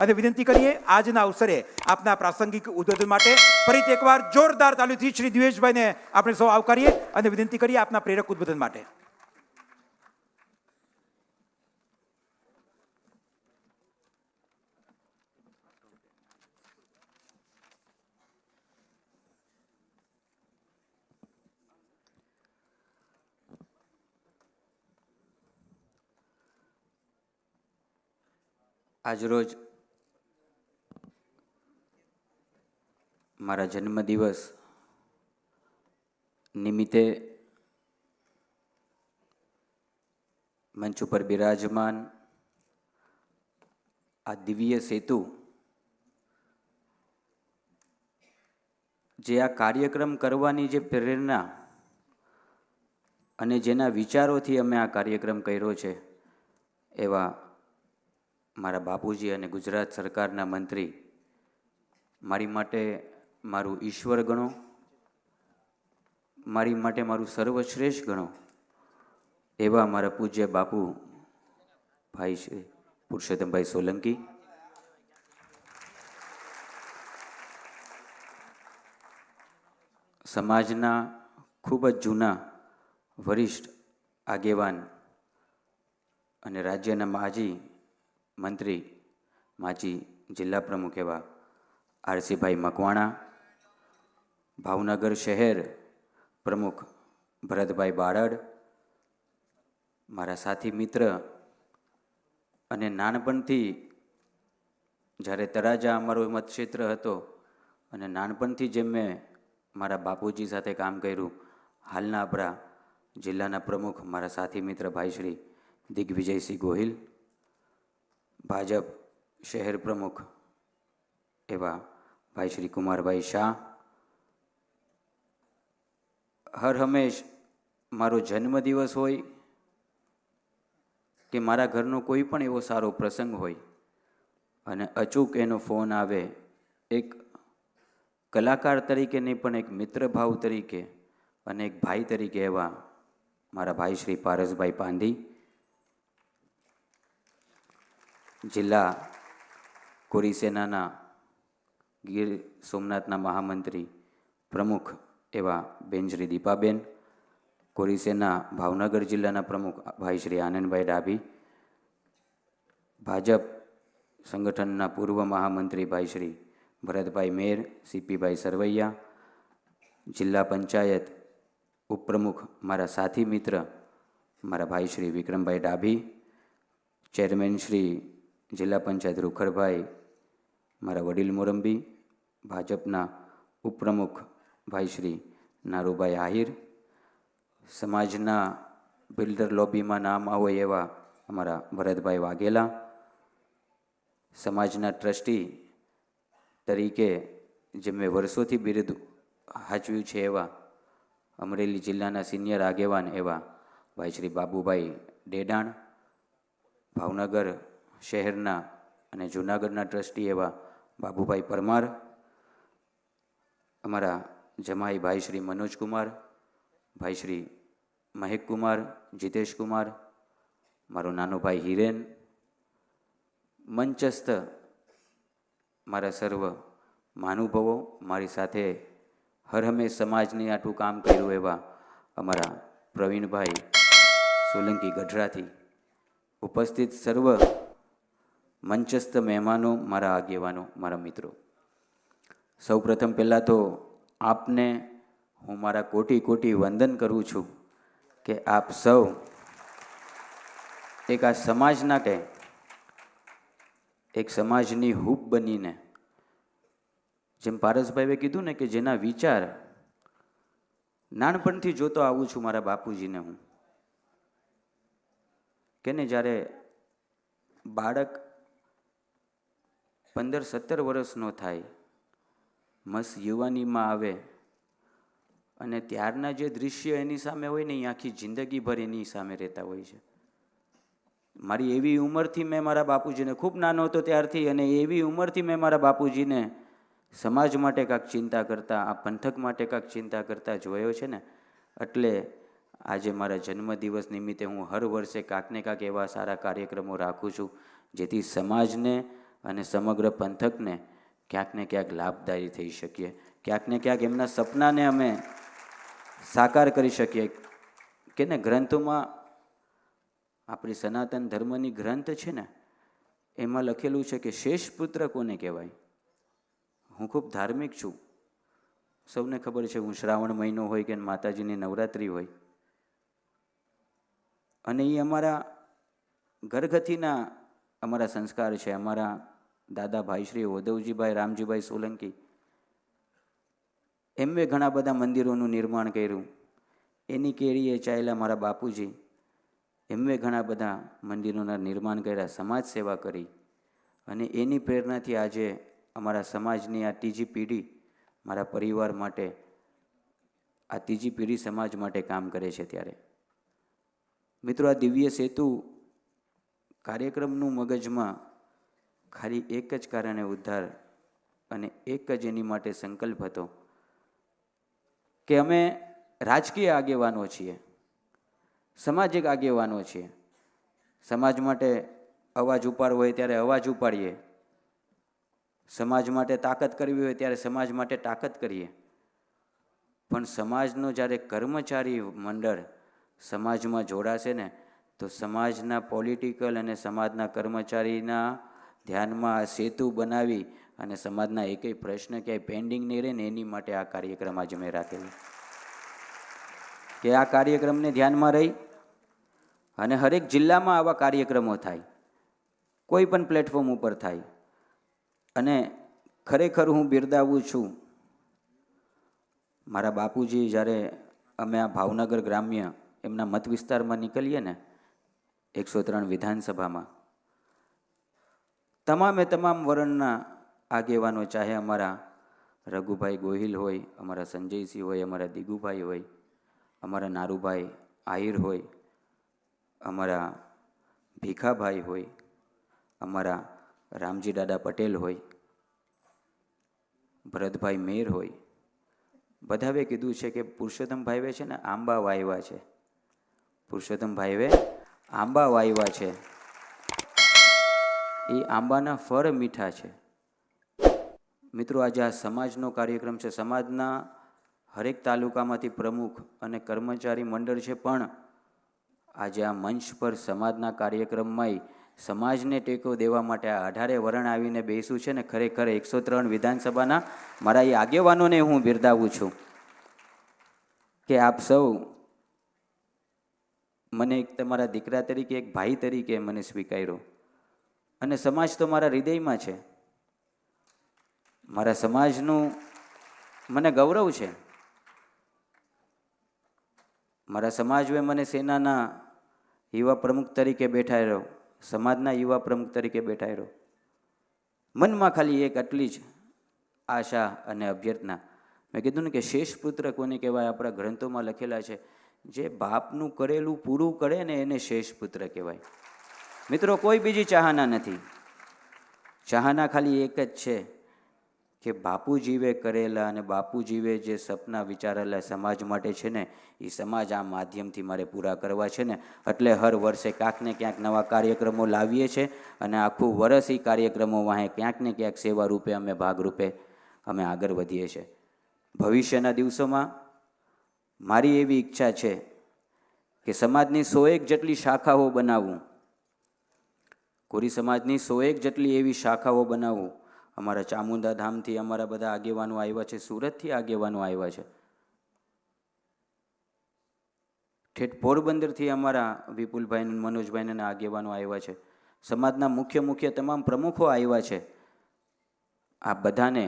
અને વિનંતી કરીએ આજના અવસરે આપના પ્રાસંગિક ઉદ્બોધન માટે ફરીથી એકવાર જોરદાર તાલીથી શ્રી દ્વેષભાઈને આપણે સૌ આવકારીએ અને વિનંતી કરીએ આપના પ્રેરક ઉદ્બોધન માટે. આજરોજ મારા જન્મદિવસ નિમિત્તે મંચ ઉપર બિરાજમાન આ દિવ્ય સેતુ જે આ કાર્યક્રમ કરવાની જે પ્રેરણા અને જેના વિચારોથી અમે આ કાર્યક્રમ કર્યો છે એવા મારા બાપુજી અને ગુજરાત સરકારના મંત્રી, મારી માટે મારું ઈશ્વર ગણો, મારી માટે મારું સર્વશ્રેષ્ઠ ગણો એવા મારા પૂજ્ય બાપુ ભાઈ શ્રી પુરુષોત્તમભાઈ સોલંકી, સમાજના ખૂબ જ જૂના વરિષ્ઠ આગેવાન અને રાજ્યના માજી મંત્રી, માજી જિલ્લા પ્રમુખ એવા આરસીભાઈ મકવાણા, ભાવનગર શહેર પ્રમુખ ભરતભાઈ બારડ, મારા સાથી મિત્ર અને નાનપણથી જ્યારે તળાજા અમારો મતક્ષેત્ર હતો અને નાનપણથી જેમ મેં મારા બાપુજી સાથે કામ કર્યું, હાલના આપણા જિલ્લાના પ્રમુખ મારા સાથી મિત્ર ભાઈ શ્રી દિગ્વિજયસિંહ ગોહિલ, ભાજપ શહેર પ્રમુખ એવા ભાઈ શ્રી કુમારભાઈ શાહ, હર હંમેશ મારો જન્મદિવસ હોય કે મારા ઘરનો કોઈ પણ એવો સારો પ્રસંગ હોય અને અચૂક એનો ફોન આવે, એક કલાકાર તરીકે નહીં પણ એક મિત્રભાવ તરીકે અને એક ભાઈ તરીકે એવા મારા ભાઈ શ્રી પારસભાઈ પાંધી, જિલ્લા કોરી સેનાના ગીર સોમનાથના મહામંત્રી પ્રમુખ એવા બેન શ્રી દીપાબેન, કોરી સેના ભાવનગર જિલ્લાના પ્રમુખ ભાઈ શ્રી આનંદભાઈ ડાભી, ભાજપ સંગઠનના પૂર્વ મહામંત્રી ભાઈ શ્રી ભરતભાઈ મેર, સીપીભાઈ સરવૈયા, જિલ્લા પંચાયત ઉપપ્રમુખ મારા સાથી મિત્ર મારા ભાઈ શ્રી વિક્રમભાઈ ડાભી, ચેરમેન શ્રી જિલ્લા પંચાયત રૂખરભાઈ મારા વડીલ મોરંબી, ભાજપના ઉપપ્રમુખ ભાઈ શ્રી નારુભાઈ આહિર, સમાજના બિલ્ડર લોબીમાં નામ આવે એવા અમારા ભરતભાઈ વાઘેલા, સમાજના ટ્રસ્ટી તરીકે જે મેં વર્ષોથી બિરુદ હાચવ્યું છે એવા અમરેલી જિલ્લાના સિનિયર આગેવાન એવા ભાઈ શ્રી બાબુભાઈ ડેડાણ, ભાવનગર શહેરના અને જૂનાગઢના ટ્રસ્ટી એવા બાબુભાઈ પરમાર, અમારા જમાઈ ભાઈ શ્રી મનોજકુમાર, ભાઈ શ્રી મહેકકુમાર, જીતેશકુમાર, મારો નાનો ભાઈ હિરેન, મંચસ્થ મારા સર્વ મહાનુભાવો, મારી સાથે હર હંમેશ સમાજની આટલું કામ કર્યું એવા અમારા પ્રવીણભાઈ સોલંકી ગઢડાથી, ઉપસ્થિત સર્વ મંચસ્થ મહેમાનો, મારા આગેવાનો, મારા મિત્રો, સૌ પ્રથમ પહેલાં તો આપને હું મારા કોટી કોટી વંદન કરું છું કે આપ સૌ એક આ સમાજના કે એક સમાજની હૂબ બનીને, જેમ પારસભાઈએ કીધું ને કે જેના વિચાર નાનપણથી જોતો આવું છું મારા બાપુજીને હું, કે ને જ્યારે બાળક 15-17 વર્ષનો થાય, મસ્ત યુવાનીમાં આવે અને ત્યારના જે દૃશ્ય એની સામે હોય ને એ આખી જિંદગીભર એની સામે રહેતા હોય છે. મારી એવી ઉંમરથી મેં મારા બાપુજીને, ખૂબ નાનો હતો ત્યારથી, અને એવી ઉંમરથી મેં મારા બાપુજીને સમાજ માટે કાંઈક ચિંતા કરતા, આ પંથક માટે કાંઈક ચિંતા કરતા જોયો છે ને, એટલે આજે મારા જન્મદિવસ નિમિત્તે હું હર વર્ષે કાંઈક ને કાંઈક એવા સારા કાર્યક્રમો રાખું છું જેથી સમાજને અને સમગ્ર પંથકને ક્યાંક ને ક્યાંક લાભદાયી થઈ શકીએ, ક્યાંક ને ક્યાંક એમના સપનાને અમે સાકાર કરી શકીએ. કે ને ગ્રંથોમાં આપણી સનાતન ધર્મની ગ્રંથ છે ને, એમાં લખેલું છે કે શેષ પુત્ર કોને કહેવાય. હું ખૂબ ધાર્મિક છું, સૌને ખબર છે. હું શ્રાવણ મહિનો હોય કે માતાજીની નવરાત્રિ હોય, અને એ અમારા ઘરગથ્થીના અમારા સંસ્કાર છે. અમારા દાદા ભાઈ શ્રી ઉદ્ધવજીભાઈ રામજીભાઈ સોલંકી એમણે ઘણા બધા મંદિરોનું નિર્માણ કર્યું. એની કેળીએ ચાલ્યા મારા બાપુજી, એમણે ઘણા બધા મંદિરોના નિર્માણ કર્યા, સમાજ સેવા કરી, અને એની પ્રેરણાથી આજે અમારા સમાજની આ ત્રીજી પેઢી મારા પરિવાર માટે, આ ત્રીજી પેઢી સમાજ માટે કામ કરે છે. ત્યારે મિત્રો, આ દિવ્ય સેતુ કાર્યક્રમનું મગજમાં ખાલી એક જ કારણે ઉદ્ધાર અને એક જ એની માટે સંકલ્પ હતો કે અમે રાજકીય આગેવાનો છીએ, સામાજિક આગેવાનો છીએ. સમાજ માટે અવાજ ઉપાડવો હોય ત્યારે અવાજ ઉપાડીએ, સમાજ માટે તાકાત કરવી હોય ત્યારે સમાજ માટે તાકાત કરીએ. પણ સમાજનો જ્યારે કર્મચારી મંડળ સમાજમાં જોડાશે ને, તો સમાજના પોલિટિકલ અને સમાજના કર્મચારીના ધ્યાનમાં સેતુ બનાવી અને સમાજના એકેય પ્રશ્ન ક્યાંય પેન્ડિંગ નહીં રહે ને, એની માટે આ કાર્યક્રમ આજે મેં રાખેલો. કે આ કાર્યક્રમને ધ્યાનમાં રહી અને હરેક જિલ્લામાં આવા કાર્યક્રમો થાય, કોઈ પણ પ્લેટફોર્મ ઉપર થાય. અને ખરેખર હું બિરદાવું છું મારા બાપુજી, જ્યારે અમે આ ભાવનગર ગ્રામ્ય એમના મત વિસ્તારમાં નીકળીએ ને, 103 વિધાનસભામાં તમામે તમામ વર્ણના આગેવાનો, ચાહે અમારા રઘુભાઈ ગોહિલ હોય, અમારા સંજયસિંહ હોય, અમારા દિગુભાઈ હોય, અમારા નારુભાઈ આહિર હોય, અમારા ભીખાભાઈ હોય, અમારા રામજી દાદા પટેલ હોય, ભરતભાઈ મેર હોય, બધાએ કીધું છે કે પુરુષોત્તમભાઈએ છે ને આંબા વાવ્યા છે, પુરુષોત્તમભાઈએ આંબા વાવ્યા છે, એ આંબાના ફળ મીઠા છે. મિત્રો, આજે આ સમાજનો કાર્યક્રમ છે. સમાજના હરેક તાલુકામાંથી પ્રમુખ અને કર્મચારી મંડળ છે, પણ આજે આ મંચ પર સમાજના કાર્યક્રમમાં સમાજને ટેકો દેવા માટે આ 18 વરણ આવીને બેસું છે ને, ખરેખર 103 વિધાનસભાના મારા એ આગેવાનોને હું બિરદાવું છું કે આપ સૌ મને એક તમારા દીકરા તરીકે, એક ભાઈ તરીકે મને સ્વીકાર્યો. અને સમાજ તો મારા હૃદયમાં છે, મારા સમાજનું મને ગૌરવ છે. મારા સમાજે મને સેનાના યુવા પ્રમુખ તરીકે બેઠાડ્યો, સમાજના યુવા પ્રમુખ તરીકે બેઠાડ્યો. મનમાં ખાલી એક આટલી જ આશા અને અભ્યર્થના. મેં કીધું ને કે શેષ પુત્ર કોને કહેવાય, આપણા ગ્રંથોમાં લખેલા છે, જે બાપનું કરેલું પૂરું કરે ને એને શેષ પુત્ર કહેવાય. મિત્રો, કોઈ બીજી ચાહના નથી. ચાહના ખાલી એક જ છે કે બાપુજીએ કરેલા અને બાપુજીએ જે સપના વિચારેલા સમાજ માટે છે ને, એ સમાજ આ માધ્યમથી મારે પૂરા કરવા છે ને, એટલે હર વર્ષે ક્યાંક ને ક્યાંક નવા કાર્યક્રમો લાવીએ છીએ. અને આખું વર્ષ એ કાર્યક્રમો વાહે ક્યાંક ને ક્યાંક સેવા રૂપે અમે ભાગરૂપે અમે આગળ વધીએ છીએ. ભવિષ્યના દિવસોમાં મારી એવી ઈચ્છા છે કે સમાજની 101 જેટલી શાખાઓ બનાવવું, કોરી સમાજની 101 જેટલી એવી શાખાઓ બનાવવું. અમારા ચામુંડા ધામથી અમારા બધા આગેવાનો આવ્યા છે, સુરતથી આગેવાનો આવ્યા છે, ઠેઠ પોરબંદરથી અમારા વિપુલભાઈ મનોજભાઈને આગેવાનો આવ્યા છે, સમાજના મુખ્ય તમામ પ્રમુખો આવ્યા છે. આ બધાને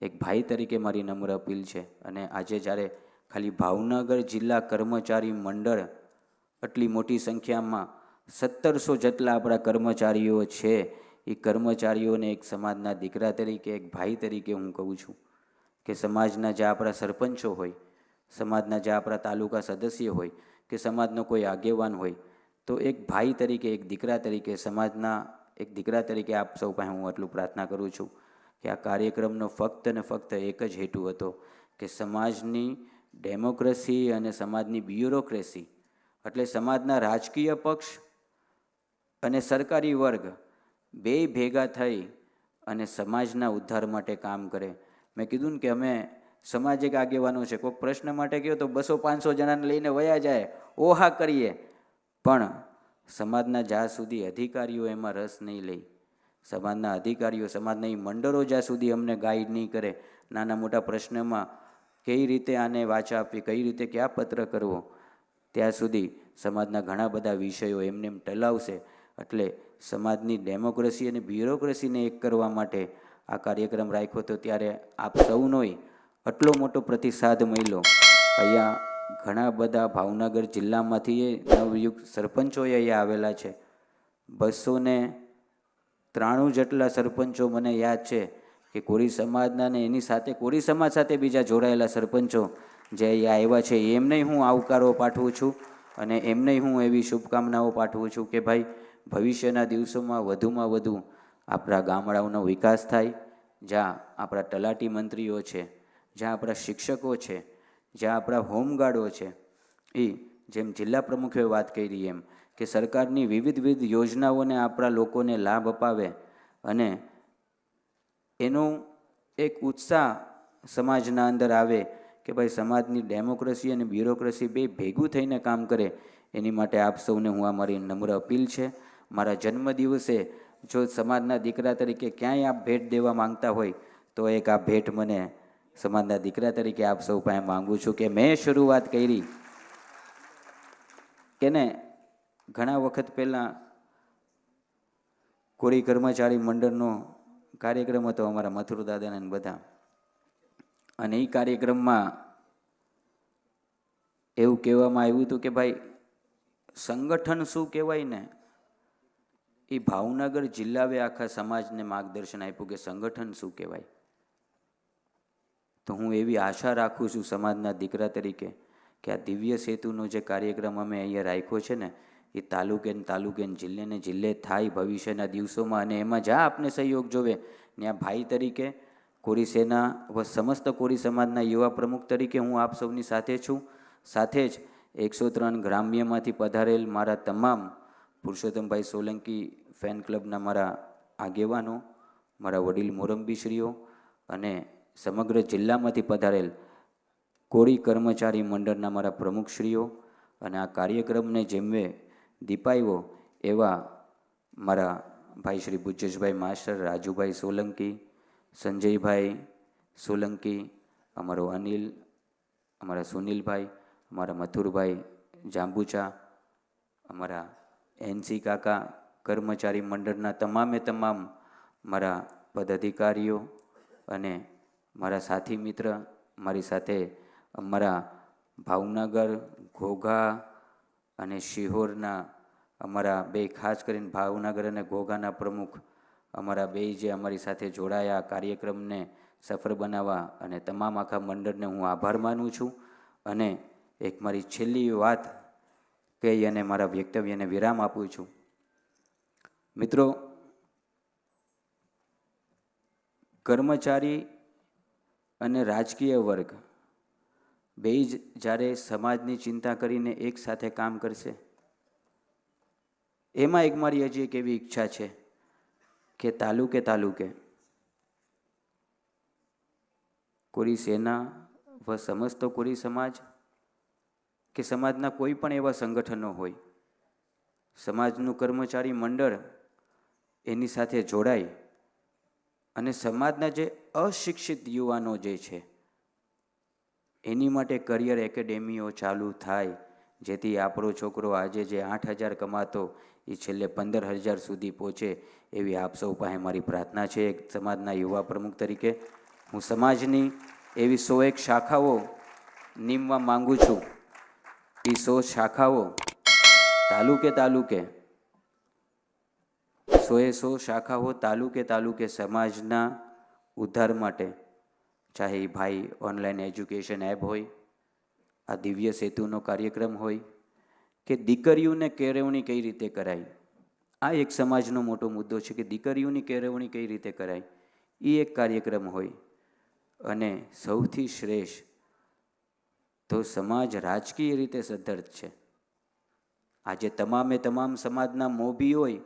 એક ભાઈ તરીકે મારી નમ્ર અપીલ છે. અને આજે જ્યારે ખાલી ભાવનગર જિલ્લા કર્મચારી મંડળ આટલી મોટી સંખ્યામાં 1700 જેટલા આપણા કર્મચારીઓ છે, એ કર્મચારીઓને એક સમાજના દીકરા તરીકે, એક ભાઈ તરીકે હું કહું છું કે સમાજના જે આપણા સરપંચો હોય, સમાજના જે આપણા તાલુકા સદસ્ય હોય, કે સમાજનો કોઈ આગેવાન હોય, તો એક ભાઈ તરીકે, એક દીકરા તરીકે, સમાજના એક દીકરા તરીકે આપ સૌ પાસે હું એટલું પ્રાર્થના કરું છું કે આ કાર્યક્રમનો ફક્ત ને ફક્ત એક જ હેતુ હતો કે સમાજની ડેમોક્રેસી અને સમાજની બ્યુરોક્રેસી, એટલે સમાજના રાજકીય પક્ષ અને સરકારી વર્ગ બેય ભેગા થઈ અને સમાજના ઉદ્ધાર માટે કામ કરે. મેં કીધું ને કે અમે સમાજ એક આગેવાનો છે, કોઈક પ્રશ્ન માટે કહો તો 200-500 જણાને લઈને વયા જાય, ઓહા કરીએ, પણ સમાજના જ્યાં સુધી અધિકારીઓ એમાં રસ નહીં લે, સમાજના અધિકારીઓ, સમાજના એ મંડળો જ્યાં સુધી અમને ગાઈડ નહીં કરે, નાના મોટા પ્રશ્નમાં કઈ રીતે આને વાચા આપવી, કઈ રીતે ક્યાં પત્ર કરવો, ત્યાં સુધી સમાજના ઘણા બધા વિષયો એમને એમ ટલાવશે. એટલે સમાજની ડેમોક્રેસી અને બ્યુરોક્રેસીને એક કરવા માટે આ કાર્યક્રમ રાખ્યો હતો. ત્યારે આપ સૌનોય આટલો મોટો પ્રતિસાદ મળ્યો. અહીંયા ઘણા બધા ભાવનગર જિલ્લામાંથી નવયુક્ત સરપંચોએ અહીંયા આવેલા છે. 293 જેટલા સરપંચો મને યાદ છે કે કોરી સમાજના ને એની સાથે કોરી સમાજ સાથે બીજા જોડાયેલા સરપંચો જે અહીંયા આવ્યા છે, એમને હું આવકારો પાઠવું છું અને એમને હું એવી શુભકામનાઓ પાઠવું છું કે ભાઈ ભવિષ્યના દિવસોમાં વધુમાં વધુ આપણા ગામડાઓનો વિકાસ થાય. જ્યાં આપણા તલાટી મંત્રીઓ છે, જ્યાં આપણા શિક્ષકો છે, જ્યાં આપણા હોમગાર્ડો છે, એ જેમ જિલ્લા પ્રમુખે વાત કરી એમ કે સરકારની વિવિધ યોજનાઓને આપણા લોકોને લાભ અપાવે અને એનો એક ઉત્સાહ સમાજના અંદર આવે કે ભાઈ સમાજની ડેમોક્રેસી અને બ્યુરોક્રેસી બે ભેગું થઈને કામ કરે. એની માટે આપ સૌને હું આ મારી નમ્ર અપીલ છે. મારા જન્મદિવસે જો સમાજના દીકરા તરીકે ક્યાંય આપ ભેટ દેવા માંગતા હોય તો એક આ ભેટ મને સમાજના દીકરા તરીકે આપ સૌ પાસે માગું છું કે મેં શરૂઆત કરી કે ને ઘણા વખત પહેલાં કોરી કર્મચારી મંડળનો કાર્યક્રમ હતો અમારા મથુર દાદાના બધા, અને એ કાર્યક્રમમાં એવું કહેવામાં આવ્યું હતું કે ભાઈ સંગઠન શું કહેવાય ને એ ભાવનગર જિલ્લાએ આખા સમાજને માર્ગદર્શન આપ્યું કે સંગઠન શું કહેવાય. તો હું એવી આશા રાખું છું સમાજના દીકરા તરીકે કે આ દિવ્ય સેતુનો જે કાર્યક્રમ અમે અહીંયા રાખ્યો છે ને એ તાલુકે જિલ્લે ને જિલ્લે થાય ભવિષ્યના દિવસોમાં. અને એમાં જ્યાં આપને સહયોગ જોવે ત્યાં ભાઈ તરીકે કોરી સેના વ સમસ્ત કોરી સમાજના યુવા પ્રમુખ તરીકે હું આપ સૌની સાથે છું. સાથે જ 103 ગ્રામ્યમાંથી પધારેલ મારા તમામ પુરુષોત્તમભાઈ સોલંકી ફેન ક્લબના મારા આગેવાનો, મારા વડીલ મોરંબીશ્રીઓ અને સમગ્ર જિલ્લામાંથી પધારેલ કોરી કર્મચારી મંડળના મારા પ્રમુખશ્રીઓ અને આ કાર્યક્રમને જેમણે દીપાવ્યો એવા મારા ભાઈ શ્રી બુજેશભાઈ માસ્ટર, રાજુભાઈ સોલંકી, સંજયભાઈ સોલંકી, અમારો અનિલ, અમારા સુનિલભાઈ, અમારા મથુરભાઈ જાંબુચા, અમારા એનસી કાકા, કર્મચારી મંડળના તમામે તમામ મારા પદાધિકારીઓ અને મારા સાથી મિત્ર, મારી સાથે અમારા ભાવનગર, ઘોઘા અને શિહોરના અમારા બે, ખાસ કરીને ભાવનગર અને ઘોઘાના પ્રમુખ અમારા બે જે અમારી સાથે જોડાયા કાર્યક્રમને સફળ બનાવવા, અને તમામ આખા મંડળને હું આભાર માનું છું. અને એક મારી છેલ્લી વાત કહી અને મારા વક્તવ્યને વિરામ આપું છું. મિત્રો, કર્મચારી અને રાજકીય વર્ગ બે જ જ્યારે સમાજની ચિંતા કરીને એક સાથે કામ કરશે, એમાં એક મારી હજી એક એવી ઈચ્છા છે કે તાલુકે કોરી સેના વ સમસ્ત કોરી સમાજ કે સમાજના કોઈ પણ એવા સંગઠનો હોય, સમાજનું કર્મચારી મંડળ એની સાથે જોડાય અને સમાજના જે અશિક્ષિત યુવાનો જે છે એની માટે કરિયર એકેડેમીઓ ચાલુ થાય, જેથી આપણો છોકરો આજે જે 8,000 કમાતો એ છેલ્લે 15,000 સુધી પહોંચે. એવી આપ સૌ પાસે મારી પ્રાર્થના છે. એક સમાજના યુવા પ્રમુખ તરીકે હું સમાજની એવી 101 શાખાઓ નીમવા માંગુ છું. એ 100 શાખાઓ તાલુકે 100 શાખાઓ તાલુકે સમાજના ઉદ્ધાર માટે, ચાહે એ ભાઈ ઓનલાઈન એજ્યુકેશન એપ હોય, આ દિવ્ય સેતુનો કાર્યક્રમ હોય કે દીકરીઓને કેળવણી કઈ રીતે કરાય, આ એક સમાજનો મોટો મુદ્દો છે કે દીકરીઓની કેળવણી કઈ રીતે કરાય, એ એક કાર્યક્રમ હોય. અને સૌથી શ્રેષ્ઠ તો સમાજ રાજકીય રીતે સદ્ધર છે. આજે તમામ સમાજના મોભી હોય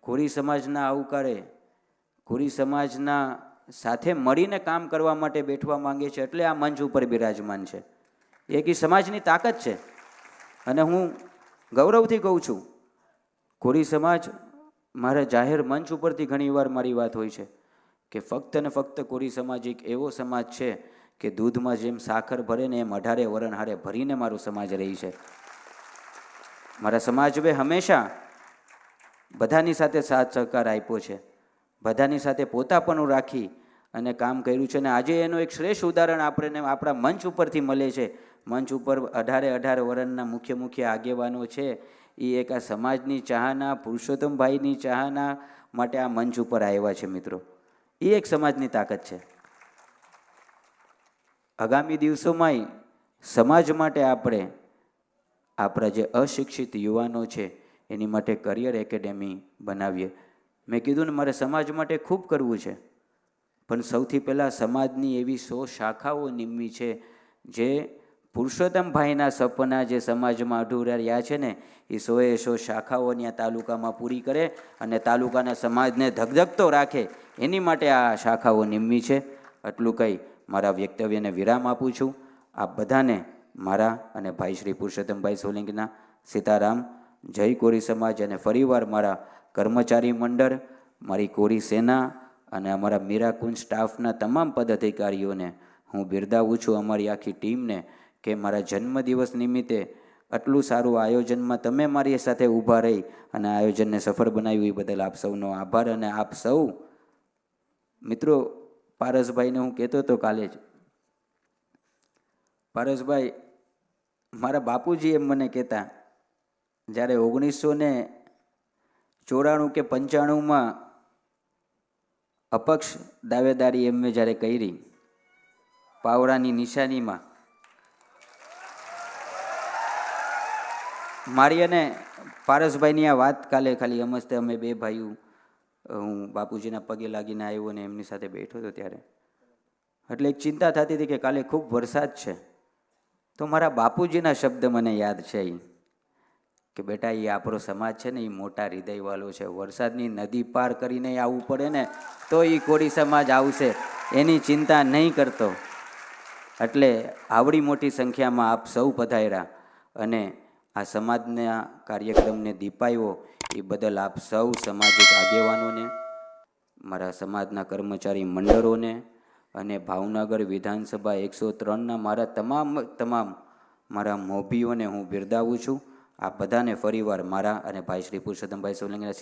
કોરી સમાજના આવકારે, કોરી સમાજના સાથે મળીને કામ કરવા માટે બેઠવા માંગે છે, એટલે આ મંચ ઉપર બિરાજમાન છે. એક એ સમાજની તાકાત છે. અને હું ગૌરવથી કહું છું, કોરી સમાજ મારા જાહેર મંચ ઉપરથી ઘણીવાર મારી વાત હોય છે કે ફક્ત ને ફક્ત કોરી સમાજ એક એવો સમાજ છે કે દૂધમાં જેમ સાકર ભરે ને એમ 18 વરણ હારે ભરીને મારો સમાજ રહી છે. મારા સમાજે હંમેશા બધાની સાથે સાથ સહકાર આપ્યો છે, બધાની સાથે પોતાપણું રાખી અને કામ કર્યું છે. અને આજે એનું એક શ્રેષ્ઠ ઉદાહરણ આપણને આપણા મંચ ઉપરથી મળે છે. મંચ ઉપર 18 વરણના મુખ્ય આગેવાનો છે, એ એક આ સમાજની ચાહના, પુરુષોત્તમભાઈની ચાહના માટે આ મંચ ઉપર આવ્યા છે. મિત્રો, એ એક સમાજની તાકાત છે. આગામી દિવસોમાં સમાજ માટે આપણે આપણા જે અશિક્ષિત યુવાનો છે એની માટે કરિયર એકેડેમી બનાવીએ. મેં કીધું ને, મારે સમાજ માટે ખૂબ કરવું છે, પણ સૌથી પહેલાં સમાજની એવી 100 શાખાઓ નિમવી છે જે પુરુષોત્તમભાઈના સપના જે સમાજમાં અધૂરા રહ્યા છે ને, એ 100 શાખાઓની આ તાલુકામાં પૂરી કરે અને તાલુકાના સમાજને ધગધગતો રાખે, એની માટે આ શાખાઓ નિમવી છે. આટલું કહી મારા વક્તવ્યને વિરામ આપું છું. આપ બધાને મારા અને ભાઈ શ્રી પુરુષોત્તમભાઈ સોલંકીના સીતારામ. જય કોરી સમાજ. અને ફરીવાર મારા કર્મચારી મંડળ, મારી કોરી સેના અને અમારા મીરાકુંજ સ્ટાફના તમામ પદાધિકારીઓને હું બિરદાવું છું, અમારી આખી ટીમને, કે મારા જન્મદિવસ નિમિત્તે આટલું સારું આયોજનમાં તમે મારી સાથે ઊભા રહી અને આયોજનને સફળ બનાવ્યું, એ બદલ આપ સૌનો આભાર. અને આપ સૌ મિત્રો, પારસભાઈને હું કહેતો હતો કાલે જ, પારસભાઈ મારા બાપુજી એમ મને કહેતા, જ્યારે 1994 કે 95માં અપક્ષ દાવેદારી એમને જ્યારે કરી પાવડાની નિશાનીમાં, મારી અને પારસભાઈની આ વાત કાલે ખાલી અમસ્તે અમે બે ભાઈઓ, હું બાપુજીના પગે લાગીને આવ્યો ને એમની સાથે બેઠો હતો ત્યારે, એટલે એક ચિંતા થતી હતી કે કાલે ખૂબ વરસાદ છે. તો મારા બાપુજીના શબ્દ મને યાદ છે કે બેટા, એ આપણો સમાજ છે ને, એ મોટા હૃદયવાળો છે. વરસાદની નદી પાર કરીને આવવું પડે ને તો એ કોરી સમાજ આવશે, એની ચિંતા નહીં કરતો. એટલે આવડી મોટી સંખ્યામાં આપ સૌ પધાર્યા અને આ સમાજના કાર્યક્રમને દીપાવ્યો, એ બદલ આપ સૌ સામાજિક આગેવાનોને, મારા સમાજના કર્મચારી મંડળોને અને ભાવનગર વિધાનસભા 103ના મારા તમામ મારા મોભીઓને હું બિરદાવું છું. આ બધાને ફરીવાર મારા અને ભાઈ શ્રી પુરુષોત્તમભાઈ સોલંકીના